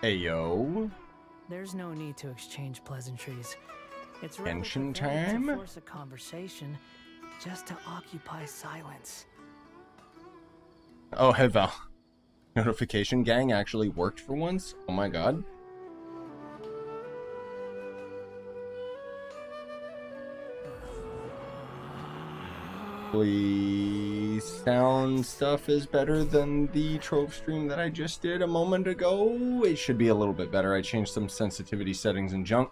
Ayo. There's no need to exchange pleasantries. It's Genshin rather time? to force a conversation just to occupy silence. Oh, hey Val. Notification gang actually worked for once? Oh my god. Please, sound stuff is better than the trove stream that I just did a moment ago. It should be a little bit better. I changed some sensitivity settings and junk.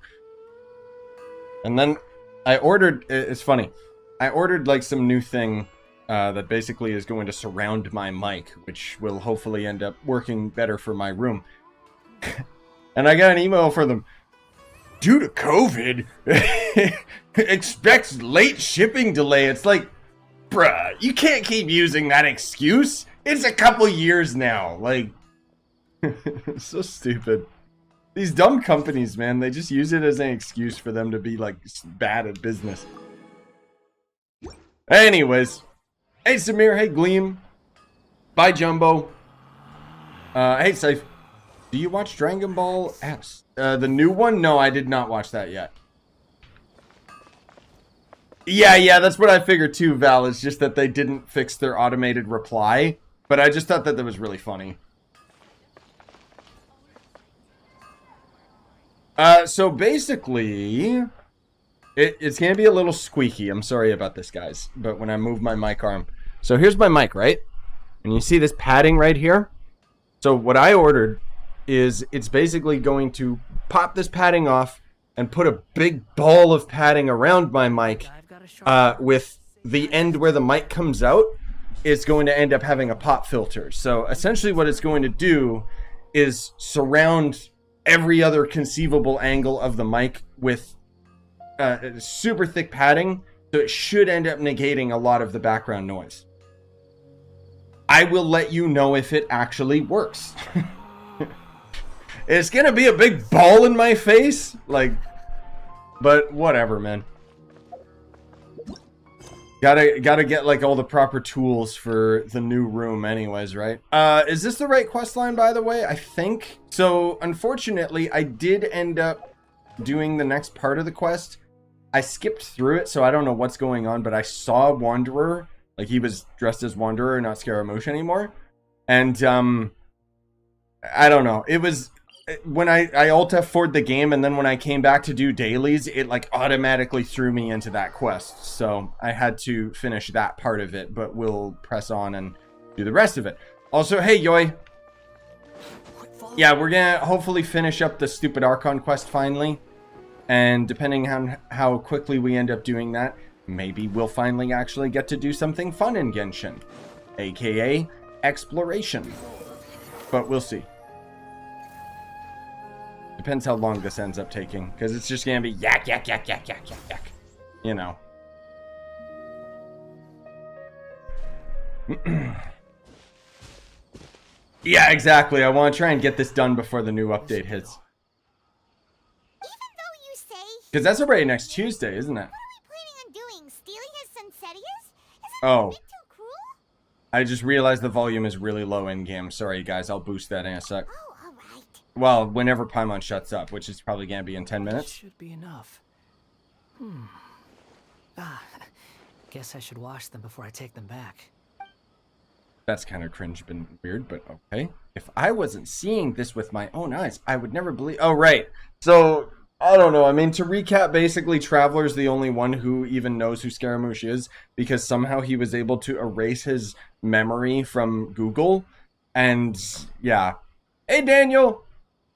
And then I ordered, it's funny, I ordered like some new thing that basically is going to surround my mic, which will hopefully end up working better for my room. And I got an email from them. Due to COVID, expects late shipping delay. It's like, bruh, you can't keep using that excuse. It's a couple years now. Like, so stupid. These dumb companies, man, they just use it as an excuse for them to be, like, bad at business. Anyways. Hey, Samir. Hey, Gleam. Bye, Jumbo. Hey, Safe. Do you watch Dragon Ball S? The new one? No, I did not watch that yet. Yeah, that's what I figured too, Val. It's just that they didn't fix their automated reply. But I just thought that was really funny. So basically, it's going to be a little squeaky. I'm sorry about this, guys. But when I move my mic arm. So here's my mic, right? And you see this padding right here? So what I ordered is it's basically going to pop this padding off and put a big ball of padding around my mic. With the end where the mic comes out, it's going to end up having a pop filter. So essentially what it's going to do is surround every other conceivable angle of the mic with super thick padding. So it should end up negating a lot of the background noise. I will let you know if it actually works. It's gonna be a big ball in my face, like, but whatever, man. Gotta get like all the proper tools for the new room anyways, right? Is this the right quest line, by the way? I think. So, unfortunately, I did end up doing the next part of the quest. I skipped through it, so I don't know what's going on, but I saw Wanderer. Like, he was dressed as Wanderer, not Scaramouche anymore. And, I don't know. It was... When I Alt F4'd the game, and then when I came back to do dailies, it like automatically threw me into that quest. So I had to finish that part of it, but we'll press on and do the rest of it. Also, hey, Yoi. Yeah, we're gonna hopefully finish up the stupid Archon quest finally. And depending on how quickly we end up doing that, maybe we'll finally actually get to do something fun in Genshin. AKA exploration. But we'll see. Depends how long this ends up taking, because it's just gonna be yak. You know. Yeah, exactly. I want to try and get this done before the new update hits. Even though you say... Because that's already next Tuesday, isn't it? What are we planning on doing? Stealing his Sunsetias? Isn't Oh. that a bit too cruel? I just realized the volume is really low in-game. Sorry, guys. I'll boost that in a sec. Oh, alright. Well, whenever Paimon shuts up, which is probably going to be in 10 minutes. Should be enough. Guess I should wash them before I take them back. That's kind of cringe and weird, but okay. If I wasn't seeing this with my own eyes, I would never believe... Oh, right. So, I don't know. I mean, to recap, basically, Traveler's the only one who even knows who Scaramouche is, because somehow he was able to erase his memory from Google. And, yeah. Hey, Daniel!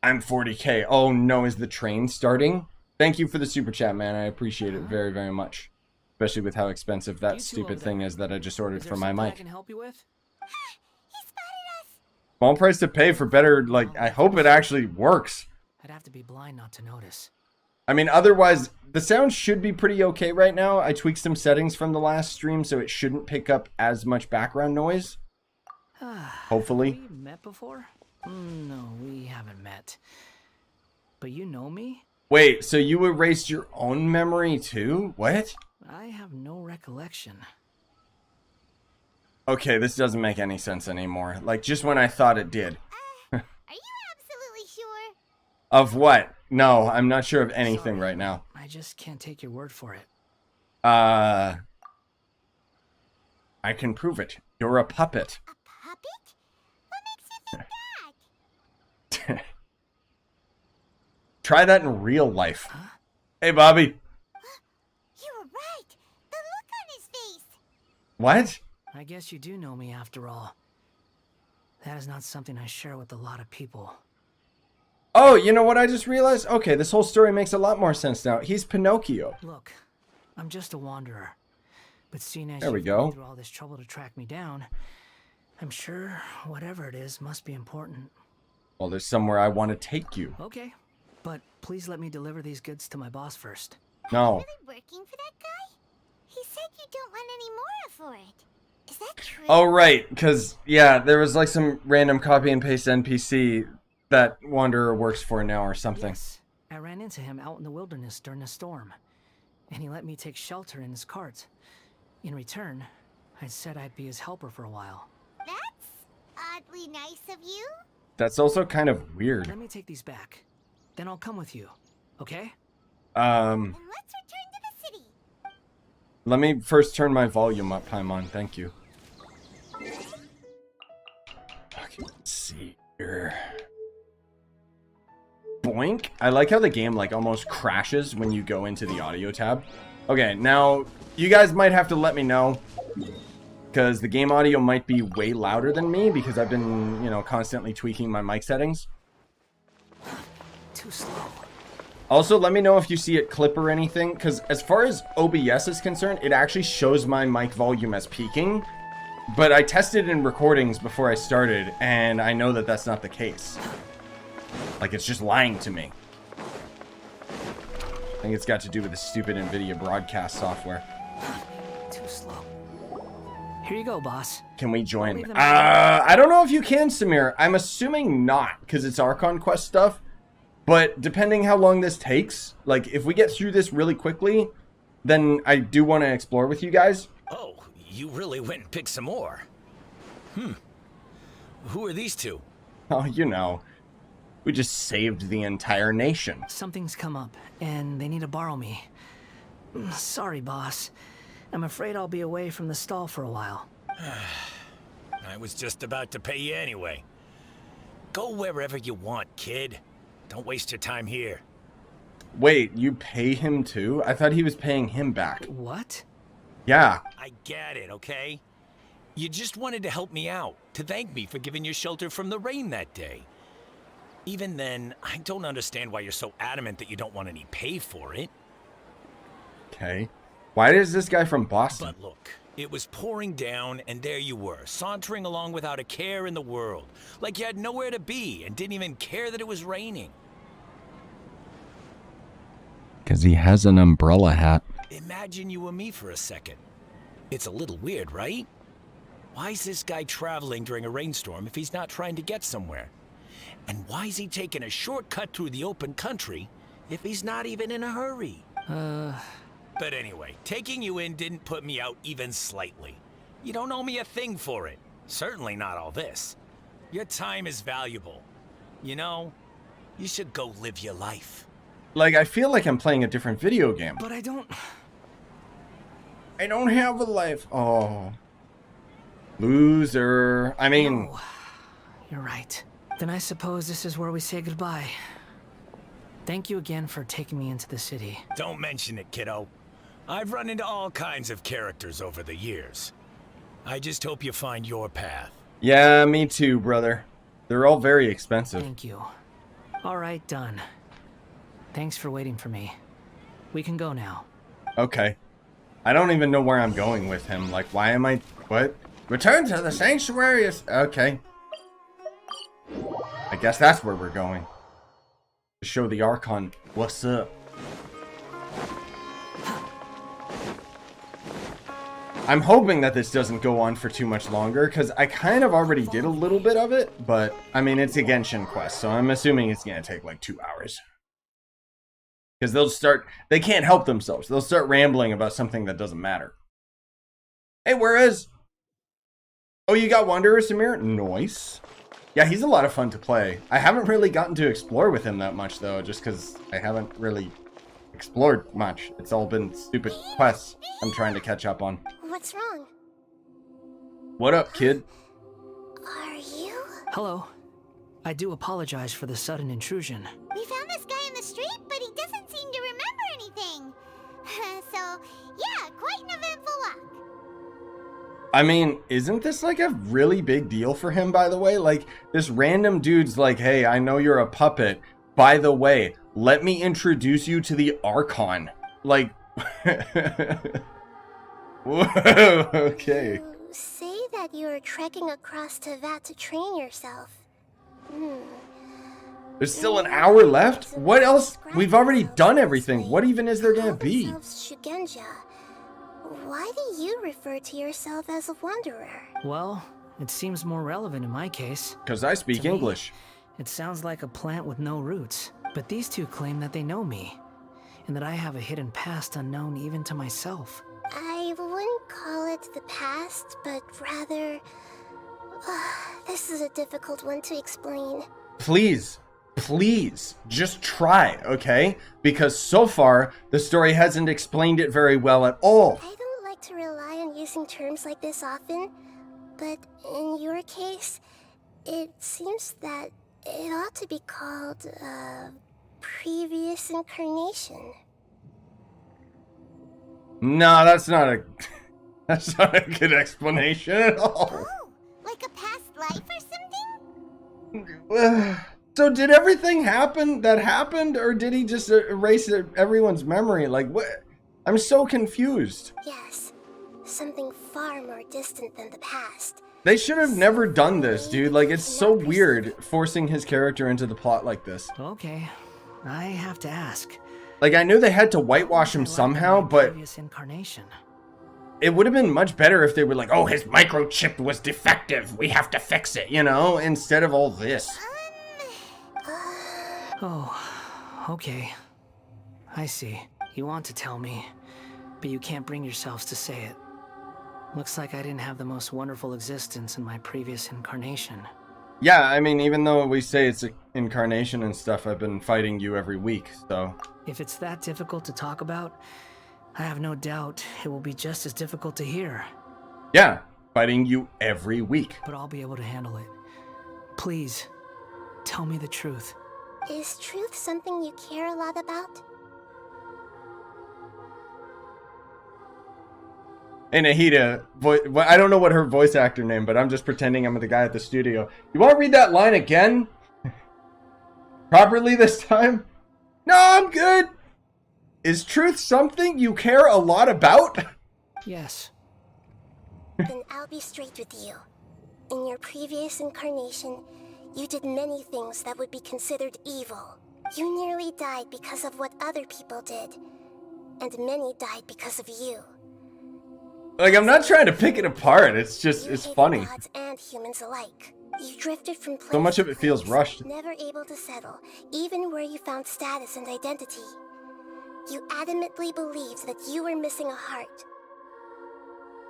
I'm 40k. Oh, no, is the train starting? Thank you for the super chat, man. I appreciate it very, very much. Especially with how expensive that stupid thing is that I just ordered for my mic. I can help you with? He spotted us! Small price to pay for better, like, I hope it actually works. I'd have to be blind not to notice. I mean, otherwise, the sound should be pretty okay right now. I tweaked some settings from the last stream, so it shouldn't pick up as much background noise. Hopefully. Have we met before? No, we haven't met. But you know me? Wait, so you erased your own memory too? What? I have no recollection. Okay, this doesn't make any sense anymore. Like, just when I thought it did. Are you absolutely sure? Of what? No, I'm not sure of anything right now. I just can't take your word for it. I can prove it. You're a puppet. A puppet? What makes you think that? Try that in real life. Huh? Hey, Bobby. You were right. The look on his face. What? I guess you do know me after all. That is not something I share with a lot of people. Oh, you know what I just realized? Okay, this whole story makes a lot more sense now. He's Pinocchio. Look, I'm just a wanderer. But seeing as There we you've go. gone through all this trouble to track me down, I'm sure whatever it is must be important. Well, there's somewhere I want to take you. Okay, but please let me deliver these goods to my boss first. No. Really working for that guy? He said you don't want any more for it. Is that true? Oh, right, because, yeah, there was like some random copy and paste NPC that Wanderer works for now or something. Yes, I ran into him out in the wilderness during a storm, and he let me take shelter in his cart. In return, I said I'd be his helper for a while. That's oddly nice of you. That's also kind of weird. Let me take these back. Then I'll come with you, okay? And let's return to the city. Let me first turn my volume up, Paimon. Thank you. Okay, let's see here. Boink. I like how the game like almost crashes when you go into the audio tab. Okay, now you guys might have to let me know because the game audio might be way louder than me because I've been, you know, constantly tweaking my mic settings. Too slow. Also, let me know if you see it clip or anything, because as far as OBS is concerned, it actually shows my mic volume as peaking, but I tested in recordings before I started, and I know that that's not the case. Like, it's just lying to me. I think it's got to do with the stupid NVIDIA broadcast software. Too slow. Here you go, boss. Can we join? I don't know if you can, Samir. I'm assuming not, because it's Archon Quest stuff. But depending how long this takes, like if we get through this really quickly, then I do want to explore with you guys. Oh, you really went and picked some more. Who are these two? Oh, you know, we just saved the entire nation. Something's come up, and they need to borrow me. Sorry, boss. I'm afraid I'll be away from the stall for a while. I was just about to pay you anyway. Go wherever you want, kid. Don't waste your time here. Wait, you pay him too? I thought he was paying him back. What? Yeah. I get it, okay? You just wanted to help me out, to thank me for giving you shelter from the rain that day. Even then, I don't understand why you're so adamant that you don't want any pay for it. Okay. Why is this guy from Boston? But look, it was pouring down, and there you were, sauntering along without a care in the world. Like you had nowhere to be, and didn't even care that it was raining. Because he has an umbrella hat. Imagine you were me for a second. It's a little weird, right? Why is this guy traveling during a rainstorm if he's not trying to get somewhere? And why is he taking a shortcut through the open country if he's not even in a hurry? But anyway, taking you in didn't put me out even slightly. You don't owe me a thing for it. Certainly not all this. Your time is valuable. You know, you should go live your life. Like, I feel like I'm playing a different video game. But I don't have a life. Oh. Loser. I mean... No. You're right. Then I suppose this is where we say goodbye. Thank you again for taking me into the city. Don't mention it, kiddo. I've run into all kinds of characters over the years. I just hope you find your path. Yeah, me too, brother. They're all very expensive. Thank you. All right, done. Thanks for waiting for me. We can go now. Okay. I don't even know where I'm going with him. Like, why am I... What? Return to the sanctuary is... Okay. I guess that's where we're going. To show the Archon what's up. I'm hoping that this doesn't go on for too much longer, because I kind of already did a little bit of it, but, I mean, it's a Genshin quest, so I'm assuming it's going to take like 2 hours. Because they can't help themselves. They'll start rambling about something that doesn't matter. Hey, where is... Oh, you got Wanderer, Samir? Nice. Yeah, he's a lot of fun to play. I haven't really gotten to explore with him that much, though, just because I haven't really explored much. It's all been stupid quests I'm trying to catch up on. What's wrong? What up, kid? Are you? Hello. I do apologize for the sudden intrusion. We found this guy in the street, but he doesn't seem to remember anything. So, yeah, quite an eventful walk. I mean, isn't this like a really big deal for him, by the way? Like, this random dude's like, hey, I know you're a puppet. By the way, let me introduce you to the Archon. Like, whoa, okay. You say that you're trekking across to that to train yourself. There's still an hour left? What else? We've already done everything. What even is there gonna be? Shugenja. Why do you refer to yourself as a wanderer? Well, it seems more relevant in my case. Because I speak To me, English. It sounds like a plant with no roots. But these two claim that they know me, and that I have a hidden past unknown even to myself. I wouldn't call it the past, but rather... this is a difficult one to explain. Please, please, just try, okay? Because so far, the story hasn't explained it very well at all. I don't like to rely on using terms like this often, but in your case, it seems that it ought to be called, previous incarnation. No, that's not a... That's not a good explanation at all. Oh, like a past life or something? So did everything happen that happened, or did he just erase everyone's memory? Like, what? I'm so confused. Yes, something far more distant than the past. They should have never done this, dude. Like, it's so weird forcing his character into the plot like this. Okay, I have to ask. Like, I knew they had to whitewash him somehow, but Previous incarnation. it would have been much better if they were like, oh, his microchip was defective. We have to fix it, you know, instead of all this. Oh, okay. I see. You want to tell me, but you can't bring yourselves to say it. Looks like I didn't have the most wonderful existence in my previous incarnation. Yeah, I mean, even though we say it's an incarnation and stuff, I've been fighting you every week, so... If it's that difficult to talk about, I have no doubt it will be just as difficult to hear. Yeah, fighting you every week. But I'll be able to handle it. Please, tell me the truth. Is truth something you care a lot about? Hey, Nahida, I don't know what her voice actor name, but I'm just pretending I'm the guy at the studio. You want to read that line again? Properly this time? No, I'm good. Is truth something you care a lot about? Yes. Then I'll be straight with you. In your previous incarnation, you did many things that would be considered evil. You nearly died because of what other people did. And many died because of you. Like, I'm not trying to pick it apart. It's just, it's funny. Gods and humans alike. You drifted from place So much of to it feels place, rushed. never able to settle, even where you found status and identity. You adamantly believed that you were missing a heart.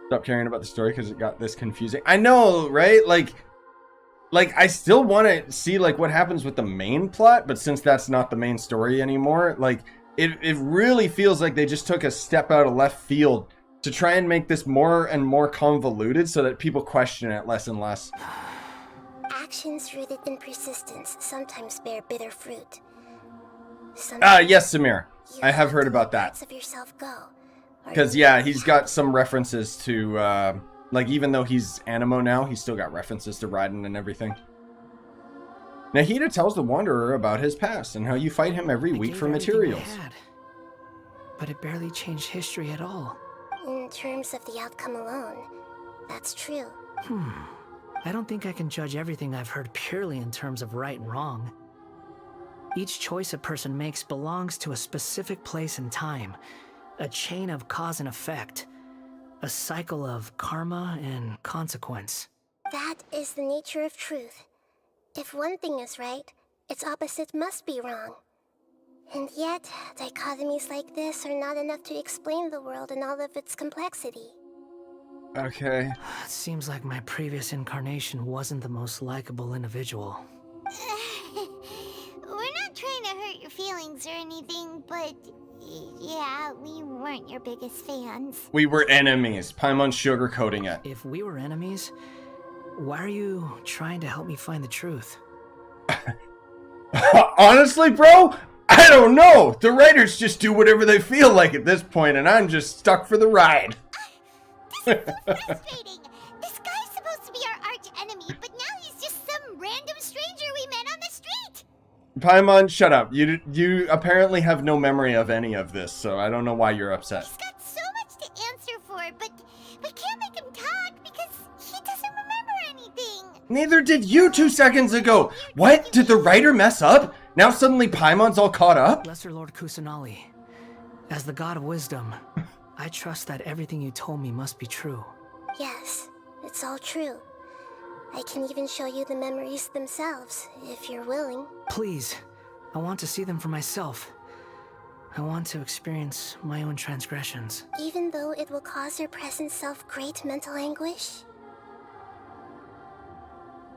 Stop caring about the story because it got this confusing. I know, right? Like I still want to see like what happens with the main plot, but since that's not the main story anymore, like it really feels like they just took a step out of left field to try and make this more and more convoluted so that people question it less and less. Actions rooted in persistence sometimes bear bitter fruit. Yes, Samir. I have heard about that. Because, yeah, he's got some references to, like, even though he's Animo now, he's still got references to Raiden and everything. Nahida tells the Wanderer about his past and how you fight him every week for materials. But it barely changed history at all. In terms of the outcome alone, that's true. I don't think I can judge everything I've heard purely in terms of right and wrong. Each choice a person makes belongs to a specific place and time, a chain of cause and effect, a cycle of karma and consequence. That is the nature of truth. If one thing is right, its opposite must be wrong. And yet, dichotomies like this are not enough to explain the world in all of its complexity. Okay. It seems like my previous incarnation wasn't the most likable individual. We're not trying to hurt your feelings or anything, but yeah, we weren't your biggest fans. We were enemies. Paimon's sugarcoating it. If we were enemies, why are you trying to help me find the truth? Honestly, bro, I don't know. The writers just do whatever they feel like at this point, and I'm just stuck for the ride. This is so frustrating. This guy's supposed to be our arch enemy, but now he's just some random stranger we met on the street. Paimon, shut up. You apparently have no memory of any of this, so I don't know why you're upset. He's got so much to answer for, but we can't make him talk because he doesn't remember anything. Neither did you 2 seconds ago. What? Did the writer mess up? Now suddenly Paimon's all caught up? Lesser Lord Kusanali, as the god of wisdom, I trust that everything you told me must be true. Yes, it's all true. I can even show you the memories themselves, if you're willing. Please, I want to see them for myself. I want to experience my own transgressions. Even though it will cause your present self great mental anguish?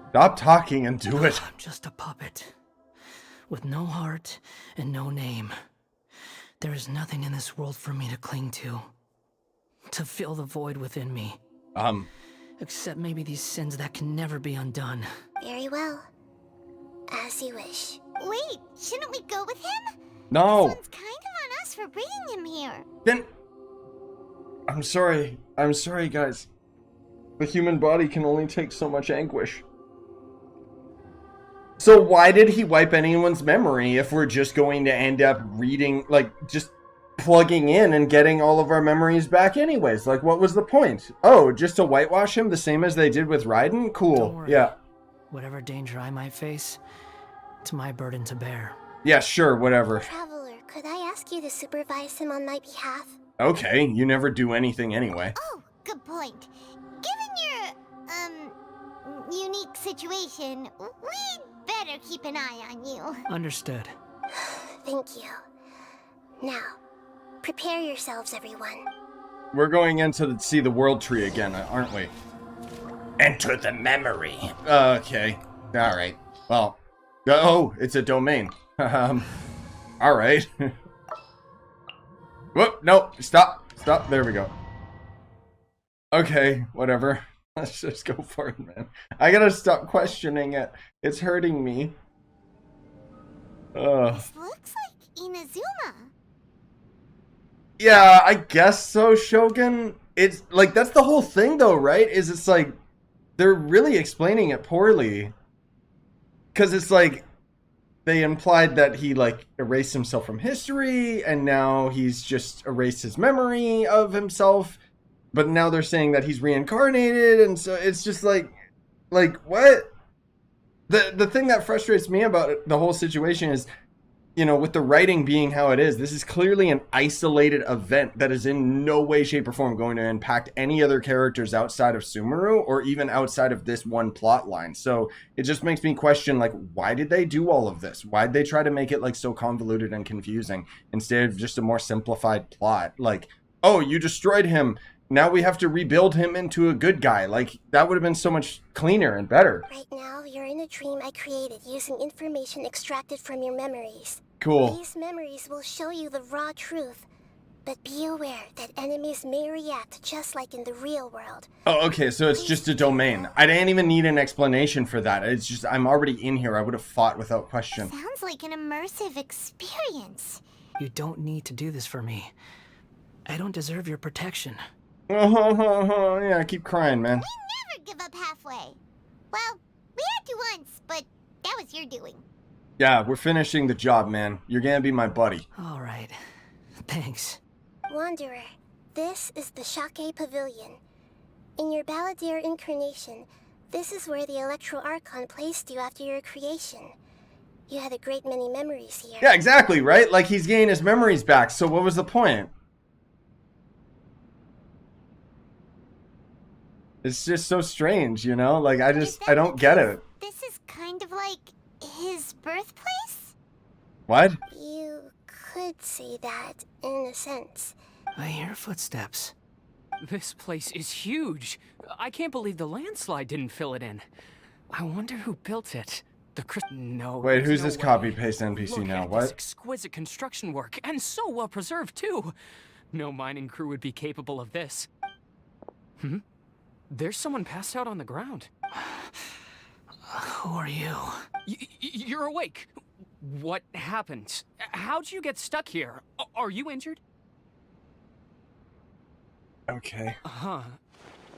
Stop talking and do it. I'm just a puppet, with no heart and no name. There is nothing in this world for me to cling to fill the void within me. Except maybe these sins that can never be undone. Very well. As you wish. Wait, shouldn't we go with him? No. This one's kind of on us for bringing him here. Then... I'm sorry, guys. The human body can only take so much anguish. So why did he wipe anyone's memory if we're just going to end up reading, like, just plugging in and getting all of our memories back anyways? Like, what was the point? Oh, just to whitewash him the same as they did with Raiden? Cool. Don't worry. Yeah. Whatever danger I might face, it's my burden to bear. Yeah, sure, whatever. Traveler, could I ask you to supervise him on my behalf? Okay, you never do anything anyway. Oh, good point. Given your, unique situation, we'd better keep an eye on you. Understood. Thank you. Now, prepare yourselves, everyone. We're going in to see the world tree again, aren't we? Enter the memory. Okay. Alright. Well. Oh, it's a domain. Alright. Whoop, no. Stop. Stop. There we go. Okay, whatever. Let's just go for it, man. I gotta stop questioning it. It's hurting me. This looks like Inazuma. Yeah, I guess so, Shogun. It's like, that's the whole thing though, right? Is it's like, they're really explaining it poorly. Because it's like, they implied that he like erased himself from history, and now he's just erased his memory of himself. But now they're saying that he's reincarnated, and so it's just like what? The thing that frustrates me about the whole situation is, you know, with the writing being how it is, this is clearly an isolated event that is in no way, shape, or form going to impact any other characters outside of Sumeru or even outside of this one plot line. So it just makes me question, like, why did they do all of this? Why'd they try to make it like so convoluted and confusing instead of just a more simplified plot? Like, oh, you destroyed him. Now we have to rebuild him into a good guy. Like, that would have been so much cleaner and better. Right now, you're in a dream I created using information extracted from your memories. Cool. These memories will show you the raw truth. But be aware that enemies may react just like in the real world. Oh, okay, so it's just a domain. I didn't even need an explanation for that. It's just, I'm already in here. I would have fought without question. Sounds like an immersive experience. You don't need to do this for me. I don't deserve your protection. Yeah, keep crying, man. We never give up halfway. Well, we had to once, but that was your doing. Yeah, we're finishing the job, man. You're gonna be my buddy. All right. Thanks. Wanderer, this is the Shake Pavilion. In your Balladeer incarnation, this is where the Electro Archon placed you after your creation. You had a great many memories here. Yeah, exactly, right? Like, he's getting his memories back, so what was the point? It's just so strange, you know? Like, I don't get it. This is kind of like his birthplace? What? You could say that, in a sense. I hear footsteps. This place is huge. I can't believe the landslide didn't fill it in. I wonder who built it. No. Wait, there's who's no this way. copy-paste NPC Look now? at What? This exquisite construction work, and so well preserved too. No mining crew would be capable of this. There's someone passed out on the ground. Who are you? You're awake. What happened? How'd you get stuck here? Are you injured? Okay. Huh.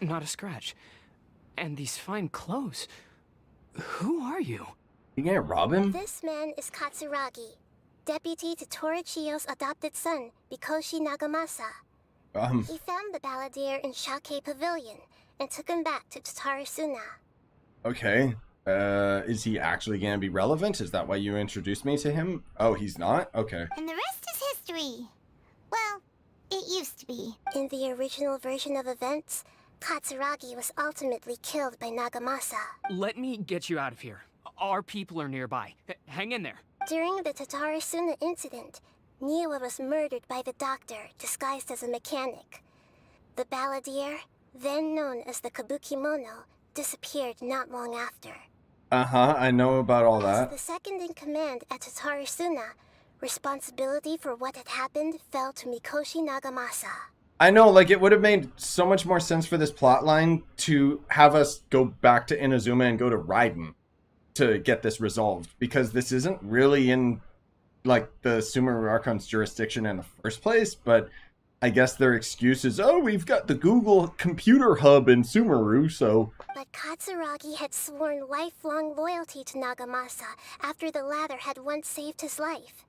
Not a scratch. And these fine clothes. Who are you? You gonna rob him? This man is Katsuragi, deputy to Torichiyo's adopted son, Mikoshi Nagamasa. He found the balladeer in Shake Pavilion and took him back to Tatarasuna. Okay. Is he actually gonna be relevant? Is that why you introduced me to him? Oh, he's not? Okay. And the rest is history. Well, it used to be. In the original version of events, Katsuragi was ultimately killed by Nagamasa. Let me get you out of here. Our people are nearby. Hang in there. During the Tatarasuna incident, Niwa was murdered by the doctor disguised as a mechanic. The balladeer, then known as the Kabukimono, disappeared not long after. Uh-huh, I know about all As that. the second in command at Tatarasuna, responsibility for what had happened fell to Mikoshi Nagamasa. I know, like, it would have made so much more sense for this plotline to have us go back to Inazuma and go to Raiden to get this resolved, because this isn't really in, like, the Sumeru Archon's jurisdiction in the first place, but I guess their excuse is, oh, we've got the Google computer hub in Sumeru, so... But Katsuragi had sworn lifelong loyalty to Nagamasa after the latter had once saved his life.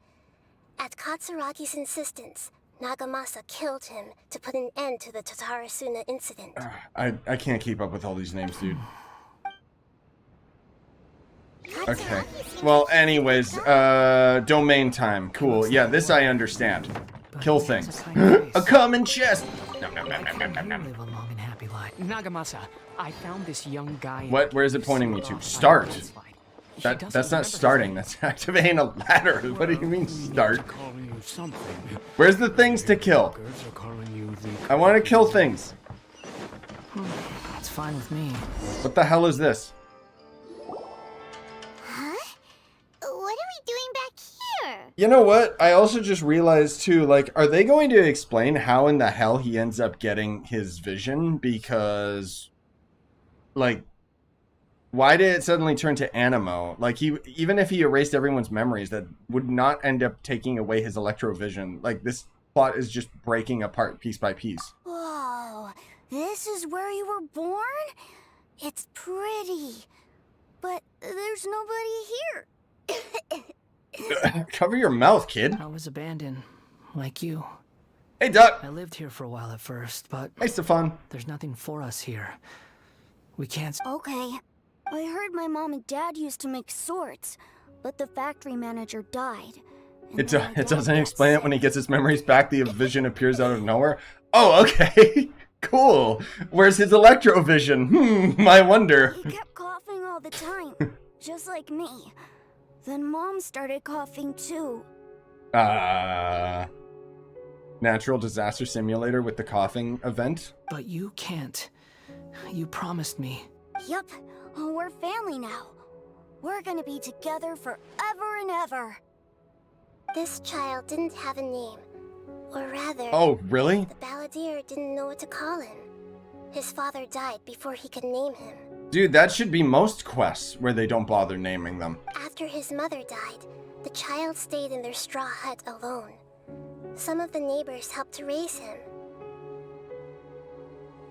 At Katsuragi's insistence, Nagamasa killed him to put an end to the Tatarasuna incident. I can't keep up with all these names, dude. Okay. Well, anyways, domain time. Cool. Yeah, this I understand. Kill things. A common chest! Nom, nom, nom, nom, nom, nom, nom. Live a long and happy life. Nagamasa, I found this young guy. What? Where is it pointing me to? Start. That's not starting. That's activating a ladder. What do you mean start? Where's the things to kill? I want to kill things. It's fine with me. What the hell is this? Huh? What are we doing back here? You know what? I also just realized too, like, are they going to explain how in the hell he ends up getting his vision? Because, like, why did it suddenly turn to Animo? Like, even if he erased everyone's memories, that would not end up taking away his electrovision. Like, this plot is just breaking apart piece by piece. Whoa, this is where you were born? It's pretty, but there's nobody here. Cover your mouth, kid. I was abandoned, like you. Hey, Duck. I lived here for a while at first, but Hey, Stefan. there's nothing for us here. We can't... Okay. I heard my mom and dad used to make swords, but the factory manager died. It doesn't explain it when he gets his memories back. The vision appears out of nowhere. Oh, okay. Cool. Where's his electrovision? I wonder. He kept coughing all the time, just like me. Then Mom started coughing too. Natural disaster simulator with the coughing event. But you can't. You promised me. Yup, we're family now. We're gonna be together forever and ever. This child didn't have a name. Or rather, Oh, really? the balladeer didn't know what to call him. His father died before he could name him. Dude, that should be most quests where they don't bother naming them. After his mother died, the child stayed in their straw hut alone. Some of the neighbors helped to raise him.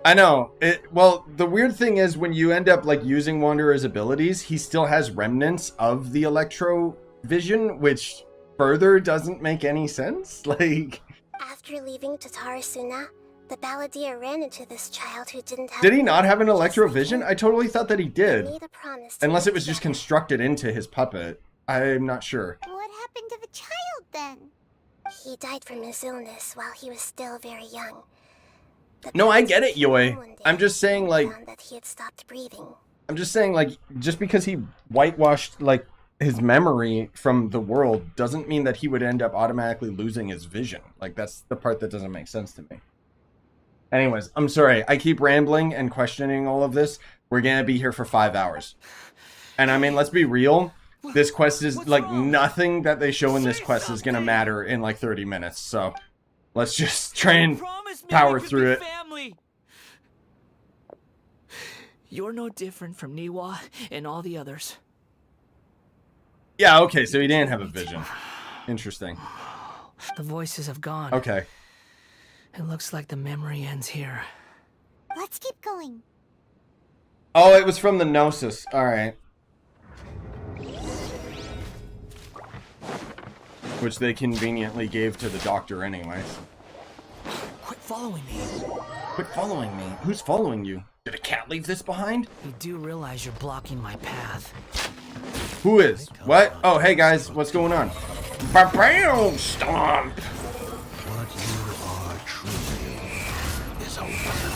I know. Well, the weird thing is when you end up like using Wanderer's abilities, he still has remnants of the electrovision, which further doesn't make any sense. Like, After leaving Tatarasuna, the balladeer ran into this child who didn't have... did he not have an just like electrovision? him. I totally thought that he They did. made a promise to Unless live it was just together. constructed into his puppet. I'm not sure. What happened to the child then? He died from his illness while he was still very young. The No, I balladeer get it, came Yoi. home one day I'm just saying, and like, found that he had stopped breathing. just because he whitewashed, like, his memory from the world doesn't mean that he would end up automatically losing his vision. Like, that's the part that doesn't make sense to me. Anyways, I'm sorry. I keep rambling and questioning all of this. We're gonna be here for 5 hours. And I mean, let's be real. This quest is like nothing that they show in this quest is gonna matter in like 30 minutes. So let's just try and power through it. You're no different from Niwa and all the others. Yeah, okay, so he didn't have a vision. Interesting. The voices have gone. Okay. It looks like the memory ends here. Let's keep going. Oh, it was from the Gnosis. Alright. Which they conveniently gave to the doctor anyways. Quit following me. Quit following me. Who's following you? Did a cat leave this behind? You do realize you're blocking my path. Who is? What? Oh, hey guys, what's going on? Ba-bam! Stomp! What you are truly is a weapon.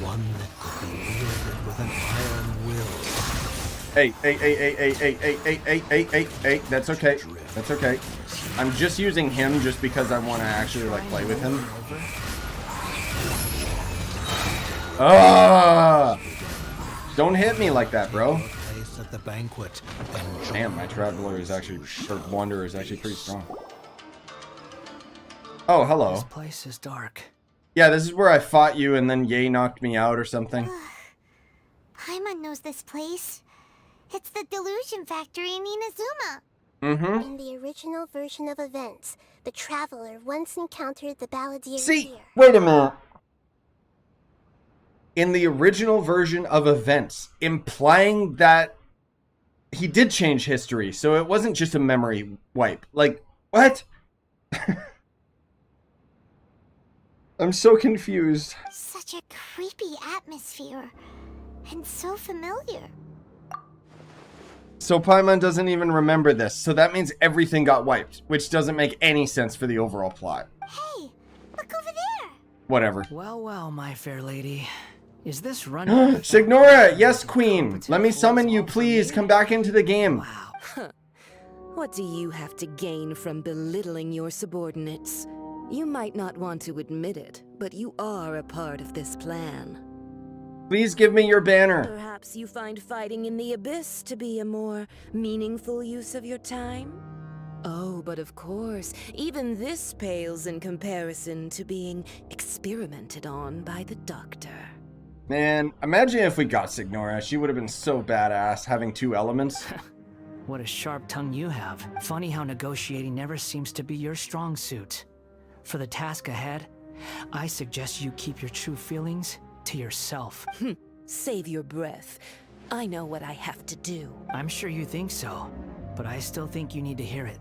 One that could be wielded with an iron will. Hey, that's okay. That's okay. I'm just using him just because I want to actually like play with him. Ah! Don't hit me like that, bro. At the banquet. Damn, my traveler is actually, or wanderer is actually pretty strong. Oh, hello. This place is dark. Yeah, this is where I fought you and then Ye knocked me out or something. Paimon knows this place. It's the Delusion Factory in Inazuma. Mm-hmm. In the original version of events, the traveler once encountered the balladeer See, here. wait a minute. In the original version of events, implying that he did change history, so it wasn't just a memory wipe. Like, what? I'm so confused. Such a creepy atmosphere. And so familiar. So Paimon doesn't even remember this, so that means everything got wiped, which doesn't make any sense for the overall plot. Hey, look over there. Whatever. Well, well, my fair lady. Is this running? Signora, yes, queen. Let me summon you, please. Come back into the game. Wow. What do you have to gain from belittling your subordinates? You might not want to admit it, but you are a part of this plan. Please give me your banner. Perhaps you find fighting in the abyss to be a more meaningful use of your time? Oh, but of course, even this pales in comparison to being experimented on by the doctor. Man, imagine if we got Signora. She would have been so badass having 2 elements. What a sharp tongue you have. Funny how negotiating never seems to be your strong suit. For the task ahead, I suggest you keep your true feelings to yourself. Save your breath. I know what I have to do. I'm sure you think so, but I still think you need to hear it.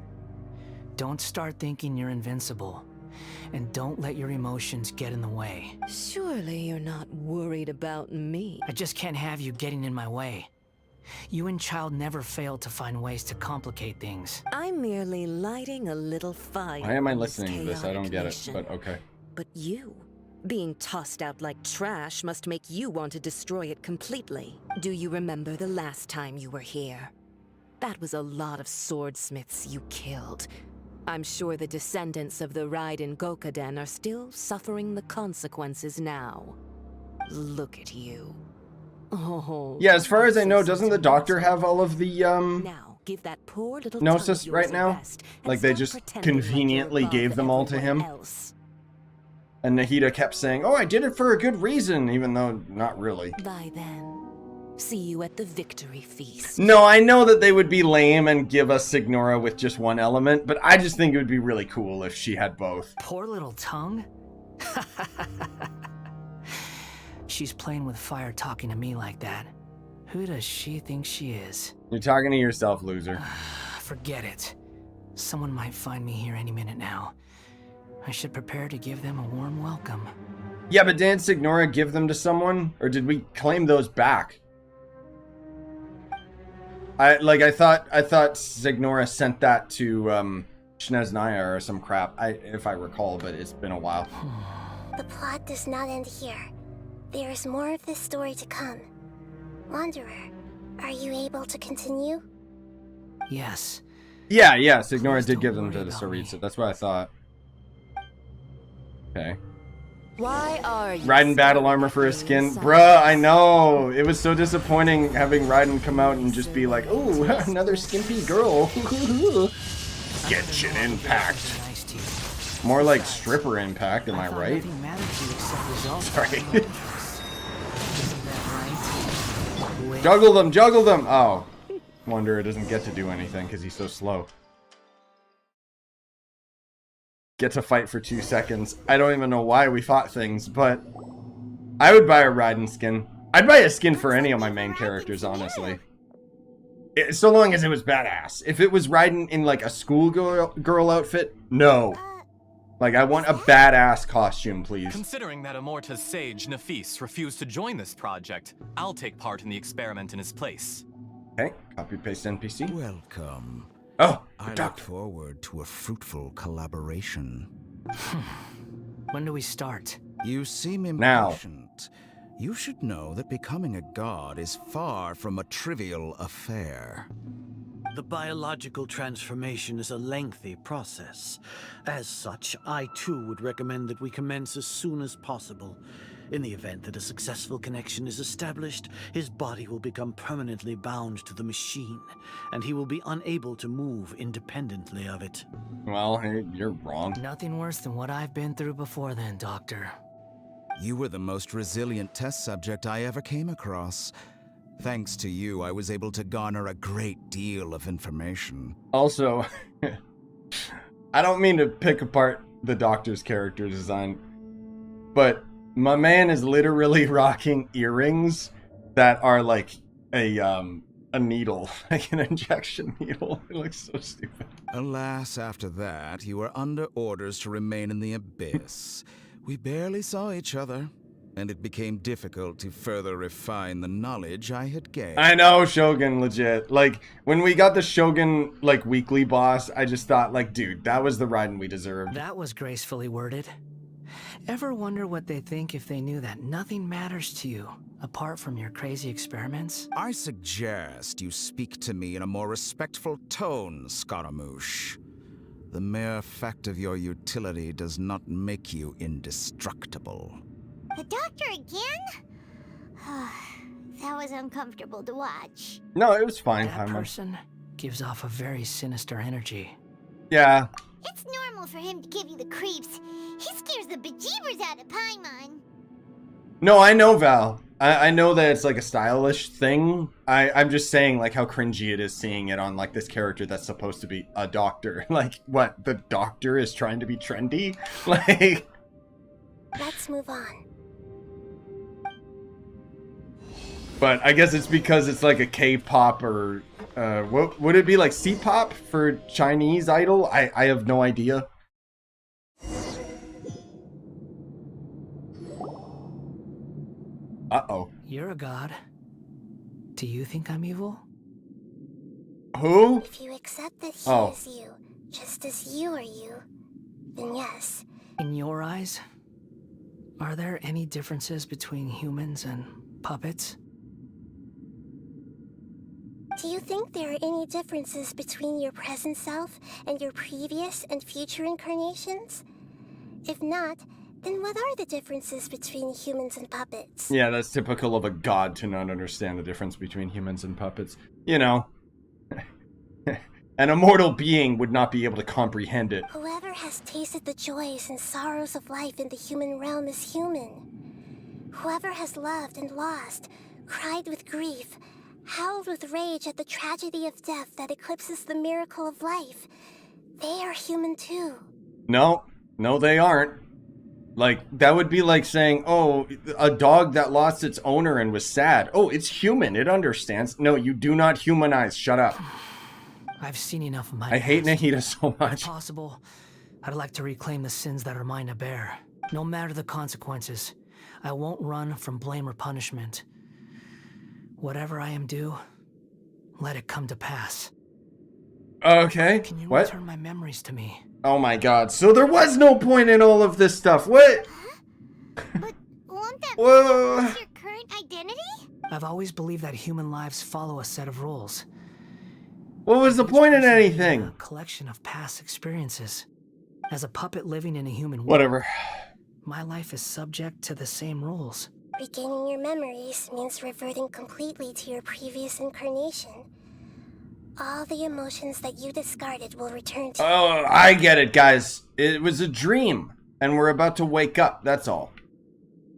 Don't start thinking you're invincible, and don't let your emotions get in the way. Surely you're not worried about me. I just can't have you getting in my way. You and Child never fail to find ways to complicate things. I'm merely lighting a little fire. Why am I in this listening to this? I don't chaotic get it, mission. but okay. But you, being tossed out like trash must make you want to destroy it completely. Do you remember the last time you were here? That was a lot of swordsmiths you killed. I'm sure the descendants of the Raiden Gokaden are still suffering the consequences now. Look at you. Oh. Yeah, as far as I know, doesn't the doctor have all of the, Now, give that poor little Gnosis tongue of yours right a now? rest and Like they stop just pretending like you're conveniently above gave them all to everyone him? else. And Nahida kept saying, oh, I did it for a good reason, even though not really. Bye then. See you at the victory feast. No, I know that they would be lame and give us Signora with just 1 element, but I just think it would be really cool if she had both. Poor little tongue? She's playing with fire talking to me like that. Who does she think she is? You're talking to yourself, loser. Forget it. Someone might find me here any minute now. I should prepare to give them a warm welcome. Yeah, but didn't Signora give them to someone? Or did we claim those back? I thought Signora sent that to Shneznaya or some crap. If I recall, but it's been a while. The plot does not end here. There is more of this story to come. Wanderer, are you able to continue? Yes. Yeah, Signora Please did don't give them worry to the about me. Saritsa. That's what I thought. Okay. Why are you Raiden battle armor for a skin. Bruh, I know. It was so disappointing having Raiden come out and just be like, oh, another skimpy girl. Genshin Impact. More like stripper impact, am I right? Sorry. Juggle them, juggle them! Oh. Wanderer doesn't get to do anything because he's so slow. Get to fight for 2 seconds. I don't even know why we fought things, but I would buy a Raiden skin. I'd buy a skin for any of my main characters, honestly. So long as it was badass. If it was Raiden in like a schoolgirl outfit, no. Like, I want a badass costume, please. Considering that Amorta's sage, Nafis, refused to join this project, I'll take part in the experiment in his place. Okay, copy-paste NPC. Welcome. Oh, I look forward to a fruitful collaboration. When do we start? You seem now. Impatient. You should know that becoming a god is far from a trivial affair. The biological transformation is a lengthy process. As such, I too would recommend that we commence as soon as possible. In the event that a successful connection is established, his body will become permanently bound to the machine, and he will be unable to move independently of it. Well, you're wrong. Nothing worse than what I've been through before then, Doctor. You were the most resilient test subject I ever came across. Thanks to you, I was able to garner a great deal of information. Also, I don't mean to pick apart the Doctor's character design, but my man is literally rocking earrings that are like a needle, like an injection needle. It looks so stupid. Alas, after that, you were under orders to remain in the abyss. We barely saw each other, and it became difficult to further refine the knowledge I had gained. I know, Shogun, legit. Like, when we got the Shogun, like, weekly boss, I just thought, like, dude, that was the Raiden we deserved. That was gracefully worded. Ever wonder what they'd think if they knew that nothing matters to you, apart from your crazy experiments? I suggest you speak to me in a more respectful tone, Scaramouche. The mere fact of your utility does not make you indestructible. The Doctor again? That was uncomfortable to watch. No, it was fine. That person gives off a very sinister energy. Yeah. It's normal for him to give you the creeps. He scares the bejeebers out of Paimon. No, I know, Val. I know that it's like a stylish thing. I'm just saying, like, how cringy it is seeing it on, like, this character that's supposed to be a doctor. Like, what? The Doctor is trying to be trendy? Like... Let's move on. But I guess it's because it's like a K-pop or... what would it be, like C-pop for Chinese idol? I have no idea. Uh-oh. You're a god. Do you think I'm evil? Who? If you accept that he is you, just as you are you, then yes. In your eyes, are there any differences between humans and puppets? Do you think there are any differences between your present self and your previous and future incarnations? If not, then what are the differences between humans and puppets? Yeah, that's typical of a god to not understand the difference between humans and puppets. You know. An immortal being would not be able to comprehend it. Whoever has tasted the joys and sorrows of life in the human realm is human. Whoever has loved and lost, cried with grief, howled with rage at the tragedy of death that eclipses the miracle of life, they are human too. No, they aren't. Like, that would be like saying, oh, a dog that lost its owner and was sad. Oh, it's human, it understands. No, you do not humanize, shut up. I've seen enough of my I hate Nahida so much. If possible, I'd like to reclaim the sins that are mine to bear. No matter the consequences, I won't run from blame or punishment. Whatever I am due, let it come to pass. Okay, Can you what? return my memories to me? Oh my god, so there was no point in all of this stuff, what? But won't that Whoa. be your current identity? I've always believed that human lives follow a set of rules. What was the point in anything? A collection of past experiences. As a puppet living in a human world, Whatever. my life is subject to the same rules. Regaining your memories means reverting completely to your previous incarnation. All the emotions that you discarded will return to you. Oh, I get it, guys. It was a dream, and we're about to wake up, that's all.